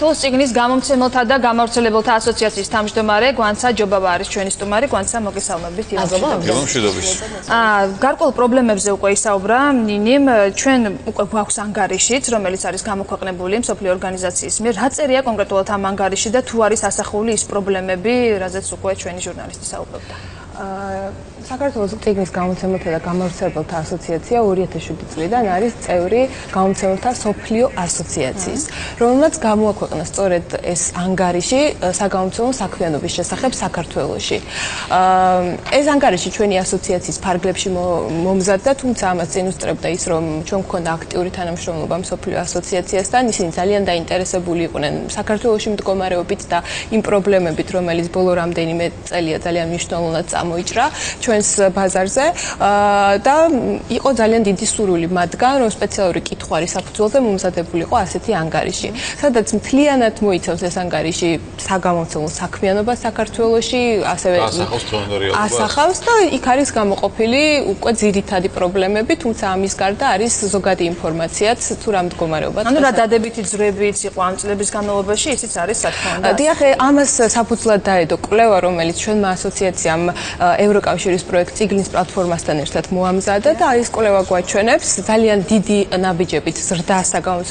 სიგნის გამომცემელთა და გამავრცელებელთა ასოციაციის თავმჯდომარე გვანცა ჯობავა არის ჩვენი სტუმარი. გვანცა, მოგესალმებით. გარკვეულ პრობლემებზე უკვე ისაუბრა ნინიმ. ჩვენ უკვე გვაქვს ანგარიშიც, რომელიც არის გამოქვეყნებული მსოფლიო ორგანიზაციის მიერ. რა წერია კონკრეტულად ამ ანგარიში და თუ არის ასახული ის პრობლემები, რაზეც უკვე ჩვენი ჟურნალისტი საუბრობდა? საქართველოს წიგნის გამომცემელთა და გამავრცელებელთა ასოციაცია 2007 წლიდან არის წევრი გამომცემელთა მსოფლიო ასოციაციის, რომელმაც გამოაქვეყნა სწორედ ეს ანგარიში საგამომცემლო საქმიანობის შესახებ საქართველოში. ეს ანგარიში ჩვენი ასოციაციის ფარგლებში მომზადდა, თუმცა ამას წინ უსწრებდა ის, რომ ჩვენ გვქონდა აქტიური თანამშრომლობა მსოფლიო ასოციაციასთან. ისინი ძალიან დაინტერესებული იყვნენ საქართველოში მდგომარეობით და იმ პრობლემებით, რომელიც ბოლო რამდენიმე წელია ძალიან მნიშვნელოვნად წამოიჭრა ჩვენს ბაზარზე და იყო ძალიან დიდი სურვილი მათგან, რომ სპეციალური კითხვარის საფუძველზე მომზადებულიყო ასეთი ანგარიში, სადაც მთლიანად მოიცავს ეს ანგარიში საგამომცემლო საქმიანობას საქართველოში, ასევე ასახავს და იქ არის გამოყოფილი უკვე ძირითადი პრობლემები, თუმცა ამის გარდა არის ზოგადი ინფორმაციაც თუ რა მდგომარეობაა. ანუ რა დადებითი ძვრებიც იყო ამ წლების განმავლობაში, ისიც არის რა თქმა უნდა. დიახ, ამას საფუძვლად დაედო კვლევა, რომელიც ჩვენმა ასოციაციამ ევროკავშირის პროექტ წიგნის პლატფორმასთან ერთად მოამზადა და ეს კვლევა გვაჩვენებს ძალიან დიდი ნაბიჯებით ზრდა საგამომცემლო